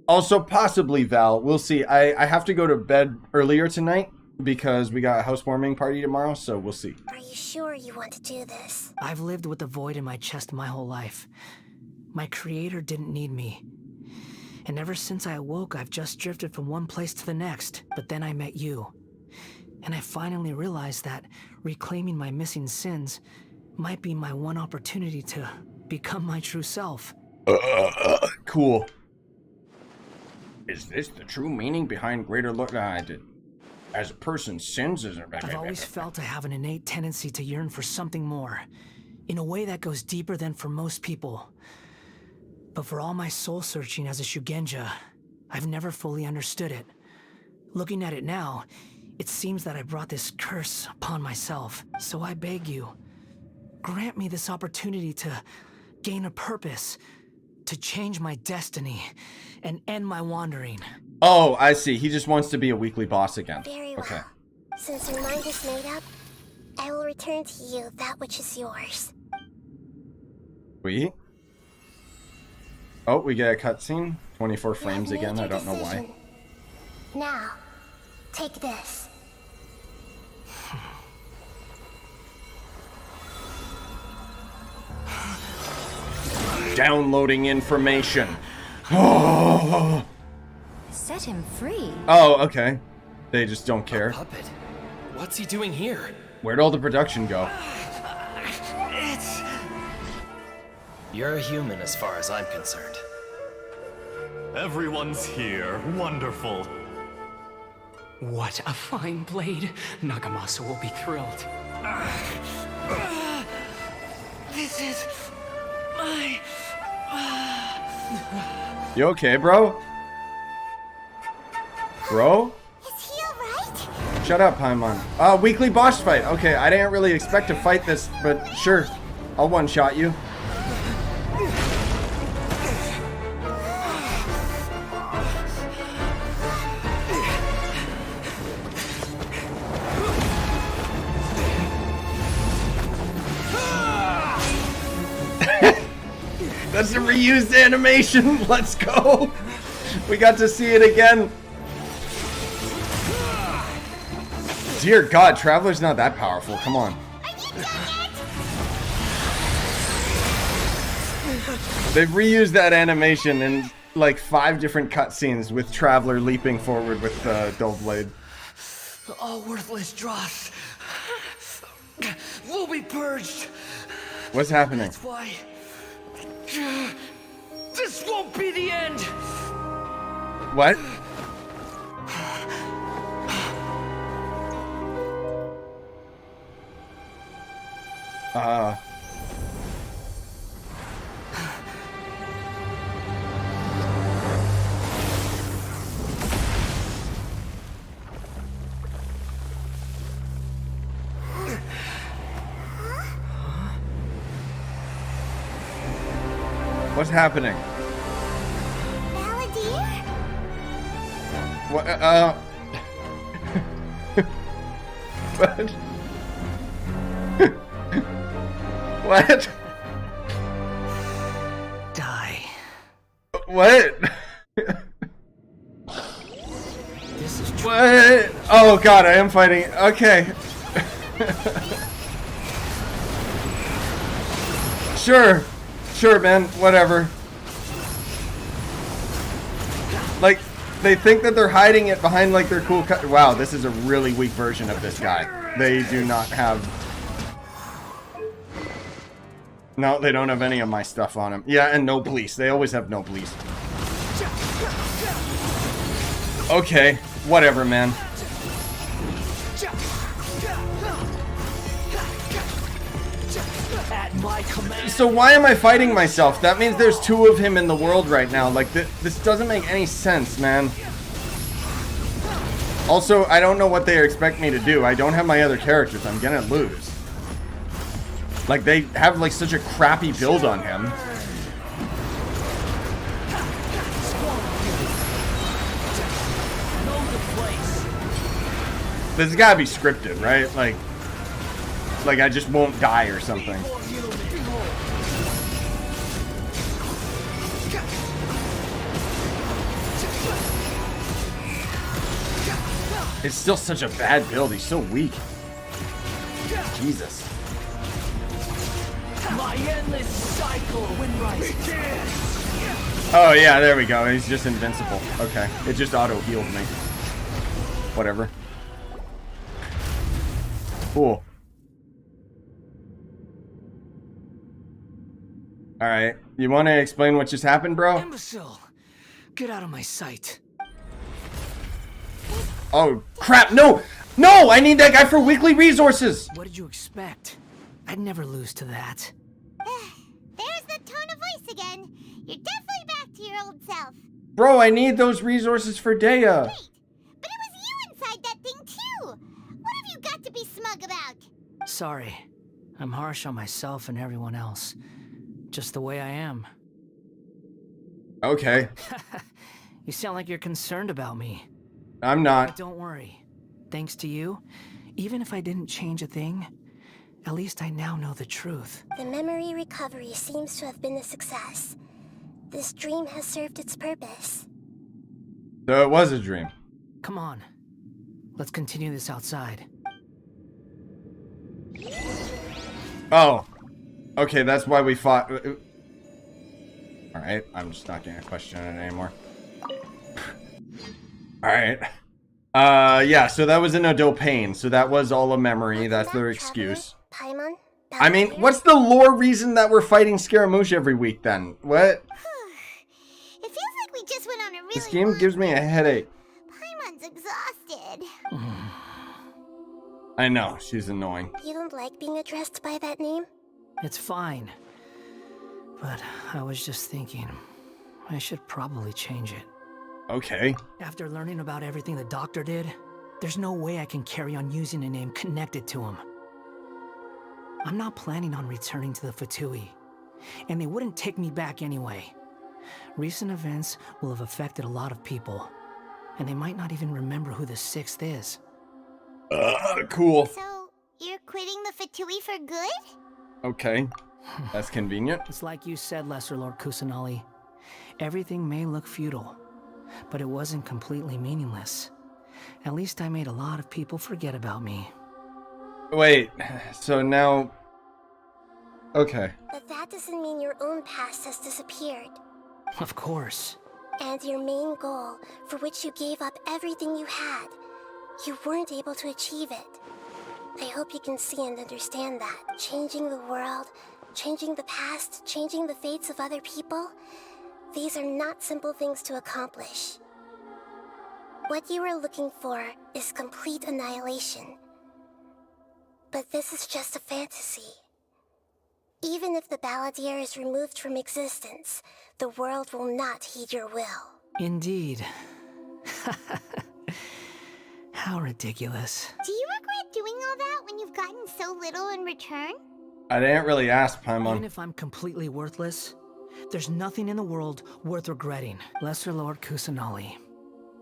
Also, possibly, Val, we'll see. I have to go to bed earlier tonight because we got a housewarming party tomorrow, so we'll see. Are you sure you want to do this? I've lived with the void in my chest my whole life. My creator didn't need me. And ever since I awoke, I've just drifted from one place to the next. But then I met you. And I finally realized that reclaiming my missing sins might be my one opportunity to become my true self. Cool. Is this the true meaning behind greater look? I did. As a person's sins is. I've always felt I have an innate tendency to yearn for something more, in a way that goes deeper than for most people. But for all my soul searching as a Shugenja, I've never fully understood it. Looking at it now, it seems that I brought this curse upon myself. So I beg you, grant me this opportunity to gain a purpose, to change my destiny, and end my wandering. Oh, I see. He just wants to be a weekly boss again. Very well. Okay. Since your mind is made up, I will return to you that which is yours. We? Oh, we get a cutscene. 24 frames again. I don't know why. Now, take this. Downloading information. Oh. Set him free. Oh, okay. They just don't care. Puppet. What's he doing here? Where'd all the production go? You're a human as far as I'm concerned. Everyone's here. Wonderful. What a fine blade. Nagamasa will be thrilled. This is my... You okay, bro? Bro? Is he alright? Shut up, Paimon. Weekly boss fight. Okay, I didn't really expect to fight this, but sure. I'll one-shot you. That's a reused animation. Let's go. We got to see it again. Dear God, Traveler's not that powerful. Come on. They've reused that animation in like 5 different cutscenes with Traveler leaping forward with the dull blade. All worthless dross will be purged. What's happening? That's why this won't be the end. What? What's happening? Balladeer? What? What? What? Die. What? This is What? Oh God, I am fighting. Okay. Sure. Sure, man. Whatever. Like, they think that they're hiding it behind, like, their cool cut. Wow, this is a really weak version of this guy. They do not have... No, they don't have any of my stuff on him. Yeah, and no police. They always have no police. Okay, whatever, man. at my command. So why am I fighting myself? That means there's 2 of him in the world right now. Like, this doesn't make any sense, man. Also, I don't know what they expect me to do. I don't have my other characters. I'm gonna lose. Like, they have, like, such a crappy build on him. This has gotta be scripted, right? Like I just won't die or something. It's still such a bad build. He's so weak. Jesus. My endless cycle when rising. Oh yeah, there we go. He's just invincible. Okay, it just auto healed me. Whatever. Cool. All right, you want to explain what just happened, bro? Imbecile, get out of my sight. Oh crap! No, no! I need that guy for weekly resources. What did you expect? I'd never lose to that. There's the tone of voice again. You're definitely back to your old self. Bro, I need those resources for Dea. Wait, but it was you inside that thing too. What have you got to be smug about? Sorry, I'm harsh on myself and everyone else. Just the way I am. Okay. You sound like you're concerned about me. I'm not. But don't worry. Thanks to you, even if I didn't change a thing, at least I now know the truth. The memory recovery seems to have been a success. This dream has served its purpose. So it was a dream. Come on. Let's continue this outside. Oh. Okay, that's why we fought. Alright, I'm just not gonna question it anymore. Alright. Yeah, so that was in a dopain, so that was all a memory. That's their excuse. Paimon? I mean, what's the lore reason that we're fighting Scaramouche every week then? What? It feels like we just went on a really This game gives me a headache. Paimon's exhausted. I know, she's annoying. You don't like being addressed by that name? It's fine. But I was just thinking, I should probably change it. Okay. After learning about everything the doctor did, there's no way I can carry on using a name connected to him. I'm not planning on returning to the Fatui, and they wouldn't take me back anyway. Recent events will have affected a lot of people, and they might not even remember who the Sixth is. Cool. So, you're quitting the Fatui for good? Okay. That's convenient. It's like you said, Lesser Lord Kusanali. Everything may look futile, but it wasn't completely meaningless. At least I made a lot of people forget about me. Wait, so now... Okay. But that doesn't mean your own past has disappeared. Of course. And your main goal, for which you gave up everything you had, you weren't able to achieve it. I hope you can see and understand that. Changing the world, changing the past, changing the fates of other people, these are not simple things to accomplish. What you are looking for is complete annihilation. But this is just a fantasy. Even if the Balladeer is removed from existence, the world will not heed your will. Indeed. How ridiculous. Do you regret doing all that when you've gotten so little in return? I didn't really ask, Paimon. Even if I'm completely worthless, there's nothing in the world worth regretting. Lesser Lord Kusanali,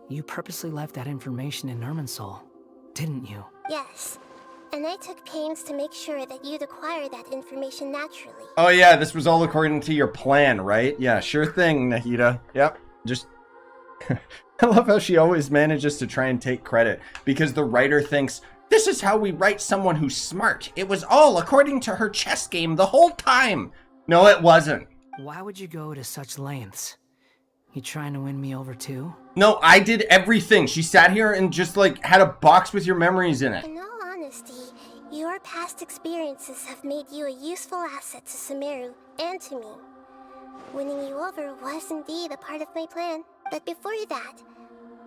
you purposely left that information in Irminsul, didn't you? Yes, and I took pains to make sure that you'd acquire that information naturally. Oh yeah, this was all according to your plan, right? Yeah, sure thing, Nahida. Yep, just... I love how she always manages to try and take credit, because the writer thinks, this is how we write someone who's smart. It was all according to her chess game the whole time. No, it wasn't. Why would you go to such lengths? You trying to win me over too? No, I did everything. She sat here and just like had a box with your memories in it. In all honesty, your past experiences have made you a useful asset to Sumeru and to me. Winning you over was indeed a part of my plan. But before that,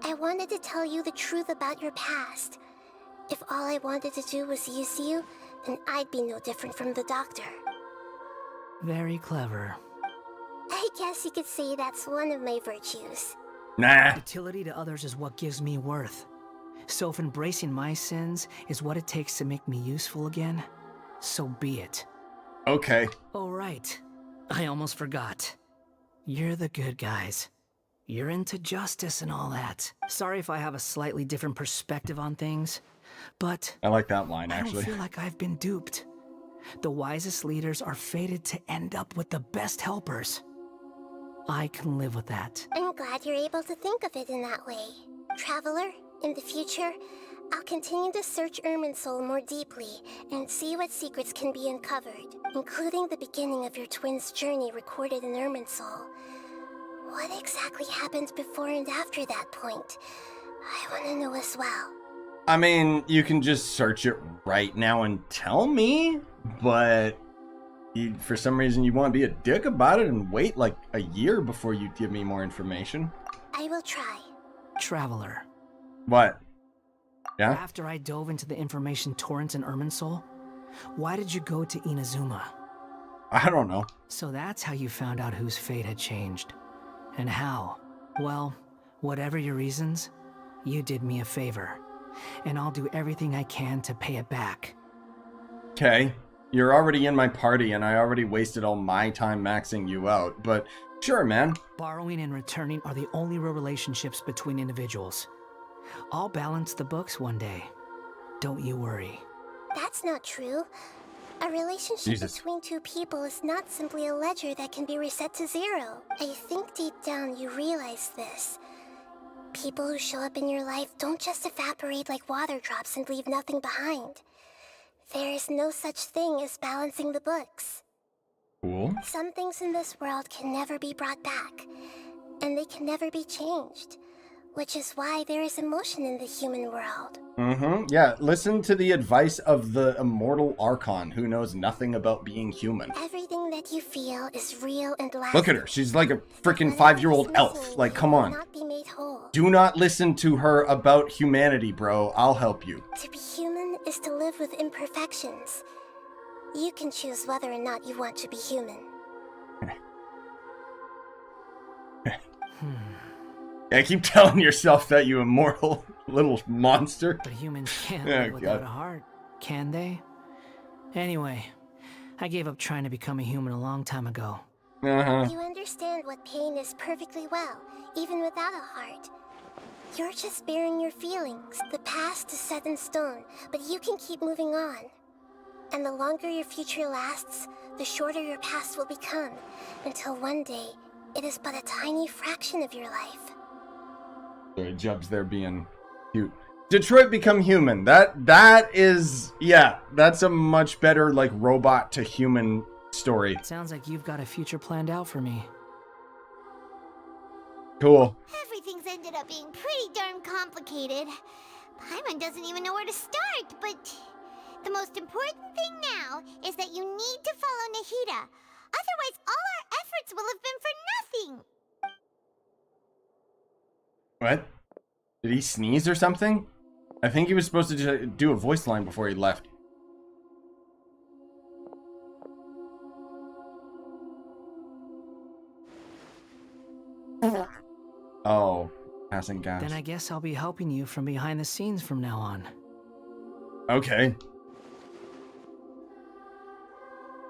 I wanted to tell you the truth about your past. If all I wanted to do was use you, then I'd be no different from the doctor. Very clever. I guess you could say that's one of my virtues. Nah. Utility to others is what gives me worth. So if embracing my sins is what it takes to make me useful again, so be it. Okay. Oh, right. I almost forgot. You're the good guys. You're into justice and all that. Sorry if I have a slightly different perspective on things. But I like that line, I don't actually. feel like I've been duped. The wisest leaders are fated to end up with the best helpers. I can live with that. I'm glad you're able to think of it in that way. Traveler, in the future, I'll continue to search Irminsul more deeply and see what secrets can be uncovered, including the beginning of your twins' journey recorded in Irminsul. What exactly happened before and after that point? I want to know as well. I mean, you can just search it right now and tell me, but for some reason you want to be a dick about it and wait like a year before you give me more information. I will try. Traveler. What? Yeah? After I dove into the information torrent in Irminsul, why did you go to Inazuma? I don't know. So that's how you found out whose fate had changed. And how? Well, whatever your reasons, you did me a favor. And I'll do everything I can to pay it back. Okay. You're already in my party and I already wasted all my time maxing you out, but sure, man. Borrowing and returning are the only real relationships between individuals. I'll balance the books one day. Don't you worry. That's not true. A relationship between two people is not simply a ledger that can be reset to zero. I think deep down you realize this. People who show up in your life don't just evaporate like water drops and leave nothing behind. There is no such thing as balancing the books. Cool. Some things in this world can never be brought back, and they can never be changed, which is why there is emotion in the human world. Yeah, listen to the advice of the immortal Archon, who knows nothing about being human. Everything that you feel is real and lasting. Look at her. She's like a freaking 5-year-old elf. Like, come on. Not be made whole. Do not listen to her about humanity, bro. I'll help you. To be human is to live with imperfections. You can choose whether or not you want to be human. Yeah, keep telling yourself that, you immortal little monster. But humans can't live without God. a heart, can they? Anyway, I gave up trying to become a human a long time ago. You understand what pain is perfectly well, even without a heart. You're just bearing your feelings. The past is set in stone, but you can keep moving on. And the longer your future lasts, the shorter your past will become, until one day, it is but a tiny fraction of your life. Sorry, Jub's there being cute. Detroit Become Human. That is, yeah, that's a much better, like, robot to human story. Sounds like you've got a future planned out for me. Cool. Everything's ended up being pretty darn complicated. Paimon doesn't even know where to start, but the most important thing now is that you need to follow Nahida. Otherwise, all our efforts will have been for nothing. What? Did he sneeze or something? I think he was supposed to just do a voice line before he left. Oh, passing gas. Then I guess I'll be helping you from behind the scenes from now on. Okay.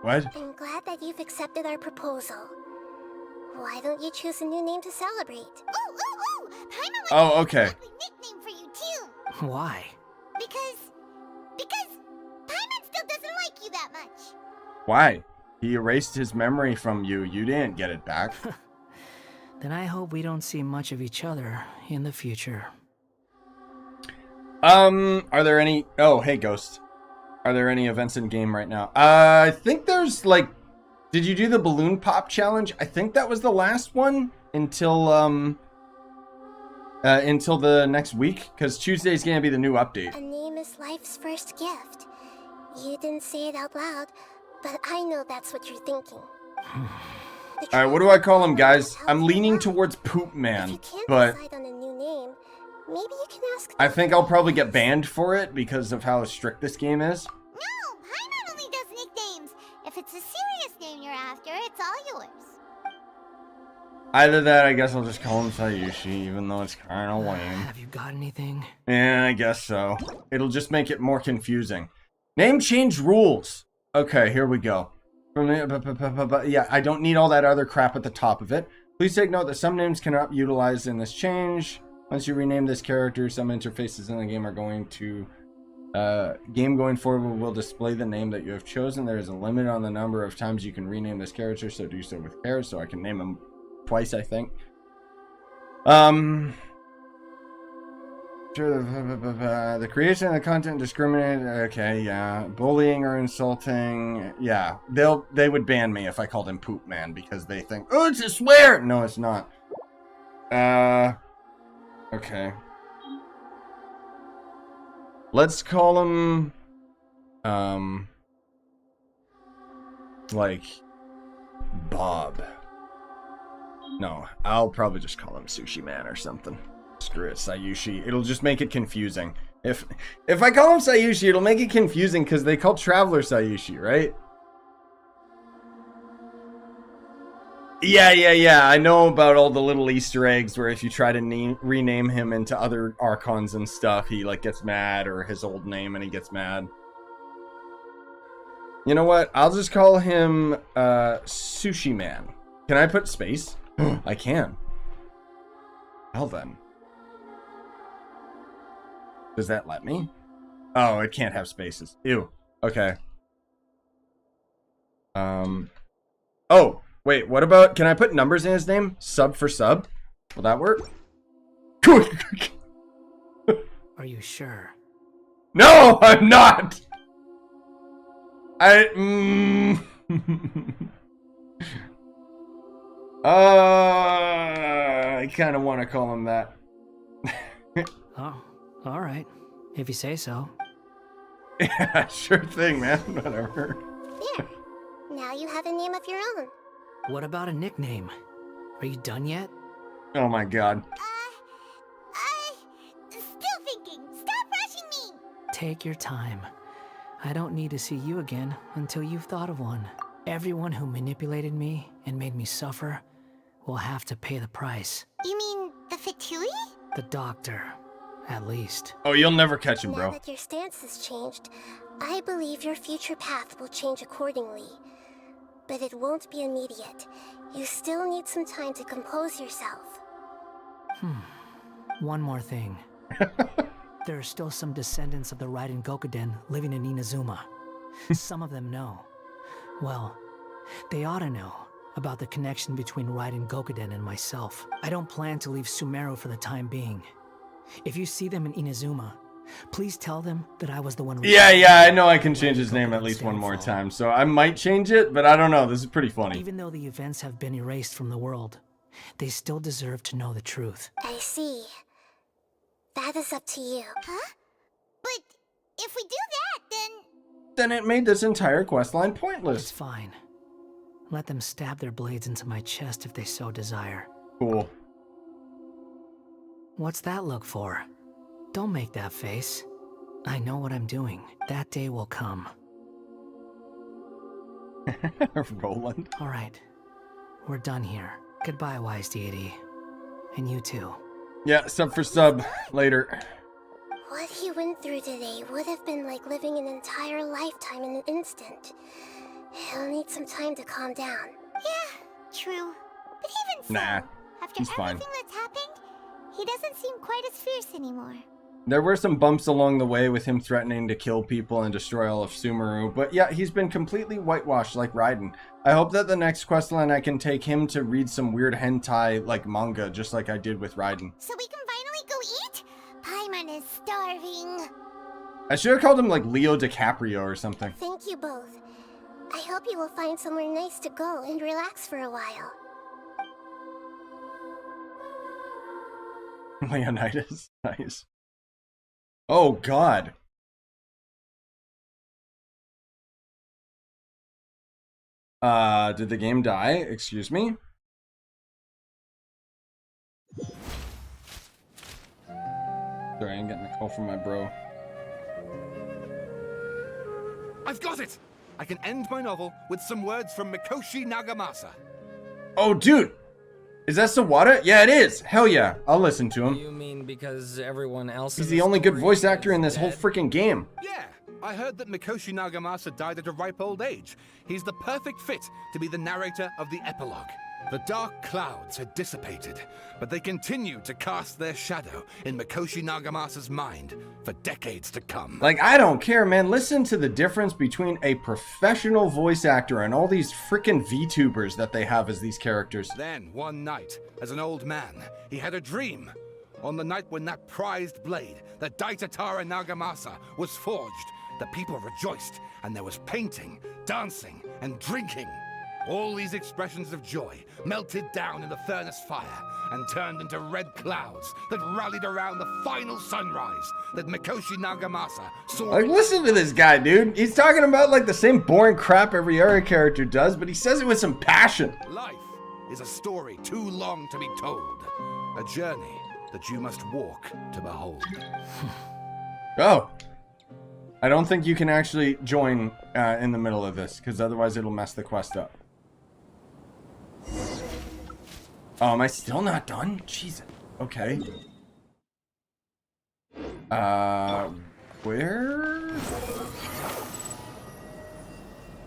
What? I'm glad that you've accepted our proposal. Why don't you choose a new name to celebrate? Ooh! Paimon Oh, okay. a nickname for you too. Why? Because Paimon still doesn't like you that much. Why? He erased his memory from you. You didn't get it back. Then I hope we don't see much of each other in the future. Are there any... Oh, hey, Ghost. Are there any events in game right now? I think there's, like... Did you do the balloon pop challenge? I think that was the last one until the next week, because Tuesday's gonna be the new update. A name is life's first gift. You didn't say it out loud, but I know that's what you're thinking. Alright, what do I call him, guys? I'm leaning towards Poop Man, but Decide on a new name. Maybe you can ask. I think I'll probably get banned for it because of how strict this game is. No, Paimon only does nicknames. If it's a serious name you're after, it's all yours. Either that, I guess I'll just call him Scyushi, even though it's kind of lame. Have you got anything? Yeah, I guess so. It'll just make it more confusing. Name change rules. Okay, here we go. Yeah, I don't need all that other crap at the top of it. Please take note that some names cannot be utilized in this change. Once you rename this character, some interfaces in the game are going to Game going forward will display the name that you have chosen. There is a limit on the number of times you can rename this character, so do so with care. So I can name him twice, I think. The creation of the content discriminated. Okay, yeah. Bullying or insulting. Yeah, they would ban me if I called him Poop Man because they think, oh, it's a swear. No, it's not. Okay. Let's call him, like, Bob. No, I'll probably just call him Sushi Man or something. Screw it, Scyushi. It'll just make it confusing. If I call him Scyushi, it'll make it confusing because they call Traveler Scyushi, right? Yeah. I know about all the little Easter eggs where if you try to rename him into other archons and stuff, he like gets mad, or his old name and he gets mad. You know what? I'll just call him Sushi Man. Can I put space? I can. Well then. Does that let me? Oh, it can't have spaces. Ew. Okay. Oh, wait, what about, can I put numbers in his name? Sub for sub? Will that work? Are you sure? No, I'm not! I kind of want to call him that. Oh, alright. If you say so. Yeah, sure thing, man. Whatever. There. Now you have a name of your own. What about a nickname? Are you done yet? Oh my god. Still thinking. Stop rushing me! Take your time. I don't need to see you again until you've thought of one. Everyone who manipulated me and made me suffer will have to pay the price. You mean the Fatui? The doctor, at least. Oh, you'll never catch him, bro. Now that your stance has changed, I believe your future path will change accordingly. But it won't be immediate. You still need some time to compose yourself. One more thing. There are still some descendants of the Raiden Gokuden living in Inazuma. Some of them know. Well, they ought to know about the connection between Raiden Gokuden and myself. I don't plan to leave Sumeru for the time being. If you see them in Inazuma, please tell them that I was the one. Yeah, I know I can change his name at least one more time, so I might change it, but I don't know. This is pretty funny. Even though the events have been erased from the world, they still deserve to know the truth. I see. That is up to you. Huh? But if we do that, then it made this entire questline pointless. It's fine. Let them stab their blades into my chest if they so desire. Cool. What's that look for? Don't make that face. I know what I'm doing. That day will come. Roland. Alright. We're done here. Goodbye, wise deity. And you too. Yeah, sub for sub. Later. What he went through today would have been like living an entire lifetime in an instant. He'll need some time to calm down. Yeah, true. But even so, nah, after he's everything fine. that's happened, he doesn't seem quite as fierce anymore. There were some bumps along the way with him threatening to kill people and destroy all of Sumeru, but yeah, he's been completely whitewashed like Raiden. I hope that the next questline I can take him to read some weird hentai like manga, just like I did with Raiden. So we can finally go eat? Paimon is starving. I should have called him like Leo DiCaprio or something. Thank you both. I hope you will find somewhere nice to go and relax for a while. Leonidas, nice. Oh god. Did the game die? Excuse me? Sorry, I'm getting a call from my bro. I've got it! I can end my novel with some words from Mikoshi Nagamasa. Oh, dude! Is that Sawada? Yeah, it is! Hell yeah, I'll listen to him. You mean because everyone else He's the only good voice actor in this whole freaking game. Yeah, I heard that Mikoshi Nagamasa died at a ripe old age. He's the perfect fit to be the narrator of the Epilogue. The dark clouds had dissipated, but they continued to cast their shadow in Mikoshi Nagamasa's mind for decades to come. Like, I don't care, man. Listen to the difference between a professional voice actor and all these freaking VTubers that they have as these characters. Then, one night, as an old man, he had a dream. On the night when that prized blade, the Daitatara Nagamasa, was forged, the people rejoiced, and there was painting, dancing, and drinking. All these expressions of joy melted down in the furnace fire and turned into red clouds that rallied around the final sunrise that Mikoshi Nagamasa saw. Like, listen to this guy, dude. He's talking about like the same boring crap every other character does, but he says it with some passion. Life is a story too long to be told. A journey that you must walk to behold. Oh. I don't think you can actually join in the middle of this, because otherwise it'll mess the quest up. Oh, am I still not done? Jesus. Okay. Where?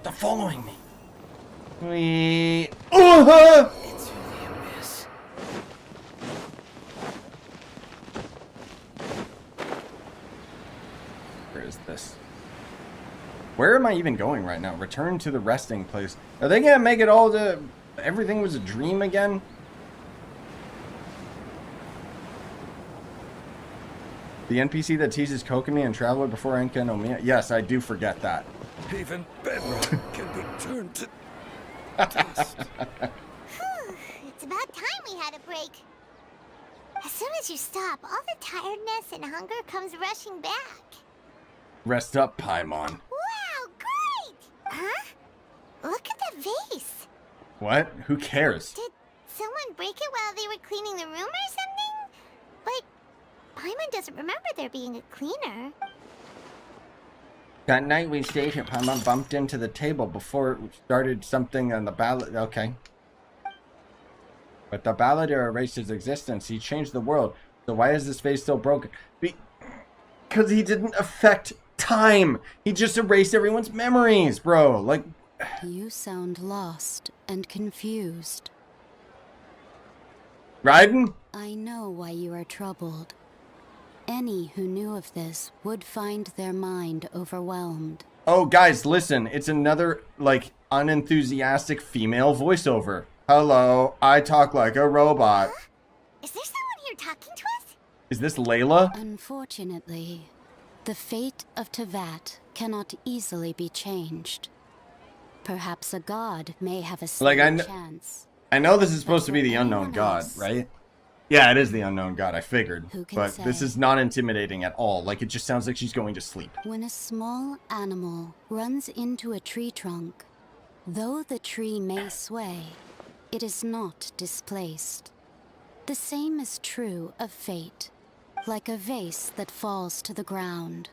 They're following me. It's through the abyss. Where is this? Where am I even going right now? Return to the resting place. Are they gonna make it all to... Everything was a dream again? The NPC that teases Kokomi and Traveler before Enka and Omiya? Yes, I do forget that. Even bedrock can be turned to dust. It's about time we had a break. As soon as you stop, all the tiredness and hunger comes rushing back. Rest up, Paimon. Wow, great! Huh? Look at the vase. What? Who cares? Did someone break it while they were cleaning the room or something? But Paimon doesn't remember there being a cleaner. That night we stayed here, Paimon bumped into the table before it started something on the ballad. Okay. But the balladeer erased his existence. He changed the world. So why is this vase still broken? Because he didn't affect time. He just erased everyone's memories, bro. Like... You sound lost and confused. Raiden? I know why you are troubled. Any who knew of this would find their mind overwhelmed. Oh, guys, listen. It's another, like, unenthusiastic female voiceover. Hello, I talk like a robot. Huh? Is there someone here talking to us? Is this Layla? Unfortunately, the fate of Tevat cannot easily be changed. Perhaps a god may have a second chance. I know this is supposed to be the unknown god, right? Yeah, it is the unknown god, I figured. But this is not intimidating at all. Like, it just sounds like she's going to sleep. When a small animal runs into a tree trunk, though the tree may sway, it is not displaced. The same is true of fate, like a vase that falls to the ground.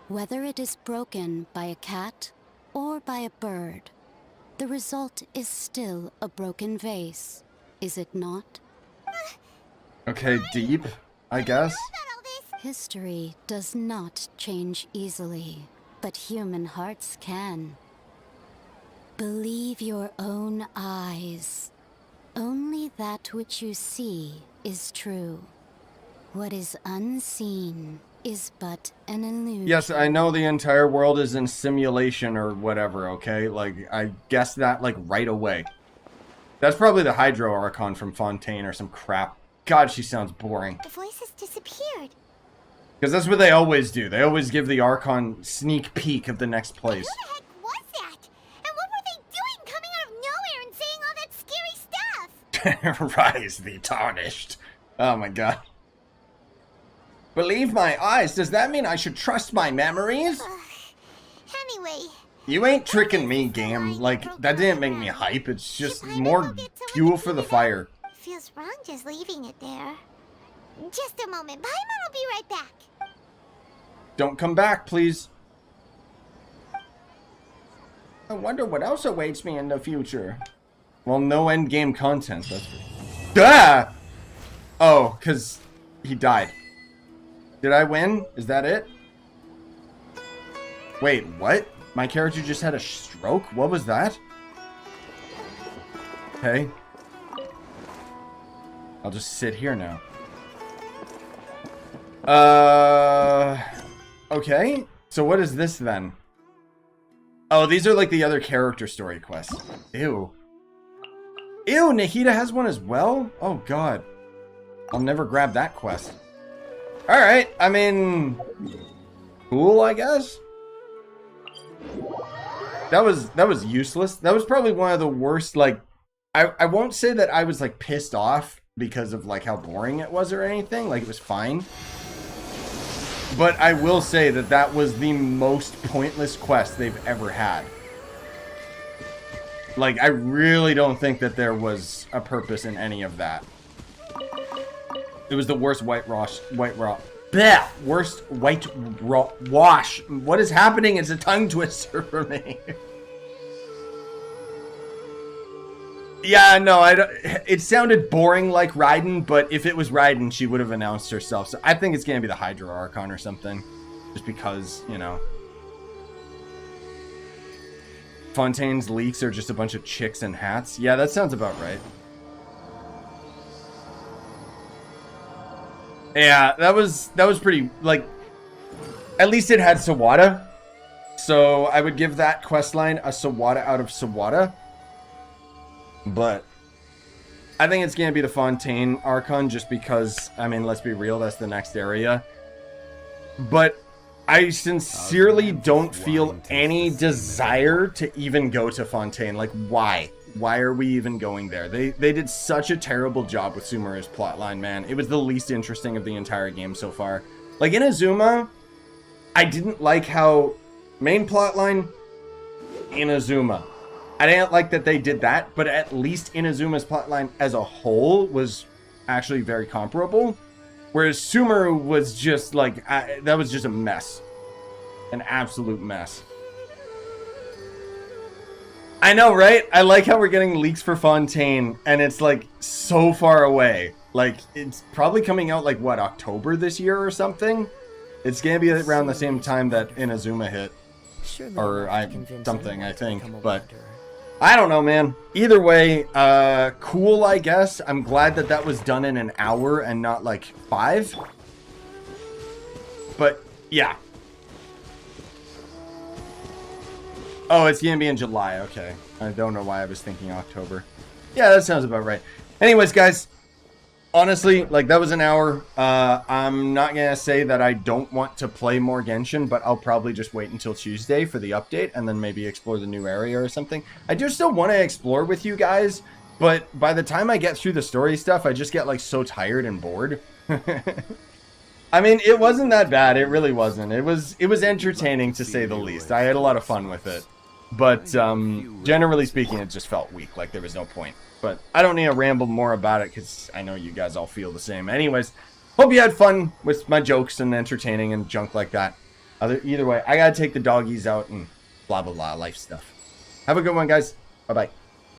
Whether it is broken by a cat or by a bird, the result is still a broken vase, is it not? Okay, deep, I guess. History does not change easily, but human hearts can. Believe your own eyes. Only that which you see is true. What is unseen is but an illusion. Yes, I know the entire world is in simulation or whatever, okay? Like, I guessed that, like, right away. That's probably the Hydro Archon from Fontaine or some crap. God, she sounds boring. The voice has disappeared. Because that's what they always do. They always give the Archon sneak peek of the next place. Who the heck was that? And what were they doing coming out of nowhere and saying all that scary stuff? Rise the Tarnished. Oh my god. Believe my eyes. Does that mean I should trust my memories? Anyway. You ain't tricking me, game. Like, that didn't make me hype. It's just more fuel for the fire. Feels wrong just leaving it there. Just a moment. Paimon will be right back. Don't come back, please. I wonder what else awaits me in the future. Well, no endgame content. That's ah! Oh, because he died. Did I win? Is that it? Wait, what? My character just had a stroke? What was that? Okay. I'll just sit here now. Okay. So what is this then? Oh, these are like the other character story quests. Ew. Ew, Nahida has one as well? Oh, God. I'll never grab that quest. Alright, I mean... cool, I guess? That was useless. That was probably one of the worst, like... I won't say that I was, like, pissed off because of, like, how boring it was or anything. Like, it was fine. But I will say that that was the most pointless quest they've ever had. Like, I really don't think that there was a purpose in any of that. It was the worst worst wash. What is happening? It's a tongue twister for me. Yeah, no, I don't. It sounded boring like Raiden, but if it was Raiden, she would have announced herself. So I think it's gonna be the Hydra Archon or something, just because, you know. Fontaine's leaks are just a bunch of chicks in hats. Yeah, that sounds about right. Yeah, that was pretty, like, at least it had Sawada. So I would give that questline a Sawada out of Sawada. But I think it's going to be the Fontaine Archon just because, I mean, let's be real, that's the next area. But I sincerely don't feel any desire to even go to Fontaine. Like, why? Why are we even going there? They did such a terrible job with Sumeru's plotline, man. It was the least interesting of the entire game so far. Like, Inazuma, I didn't like how... main plotline, Inazuma. I didn't like that they did that, but at least Inazuma's plotline as a whole was actually very comparable. Whereas Sumeru was just like, that was just a mess. An absolute mess. I know, right? I like how we're getting leaks for Fontaine, and it's like so far away. Like, it's probably coming out like, what, October this year or something? It's gonna be around the same time that Inazuma hit. Or something, I think, but... I don't know, man. Either way, cool, I guess. I'm glad that that was done in an hour and not, like, 5. But, yeah. Oh, it's gonna be in July. Okay. I don't know why I was thinking October. Yeah, that sounds about right. Anyways, guys. Honestly, like, that was an hour. I'm not gonna say that I don't want to play more Genshin, but I'll probably just wait until Tuesday for the update and then maybe explore the new area or something. I do still want to explore with you guys, but by the time I get through the story stuff, I just get, like, so tired and bored. I mean, it wasn't that bad. It really wasn't. It was entertaining, to say the least. I had a lot of fun with it. But, generally speaking, it just felt weak. Like, there was no point. But I don't need to ramble more about it because I know you guys all feel the same. Anyways, hope you had fun with my jokes and entertaining and junk like that. Either way, I gotta take the doggies out and blah, blah, blah, life stuff. Have a good one, guys. Bye-bye.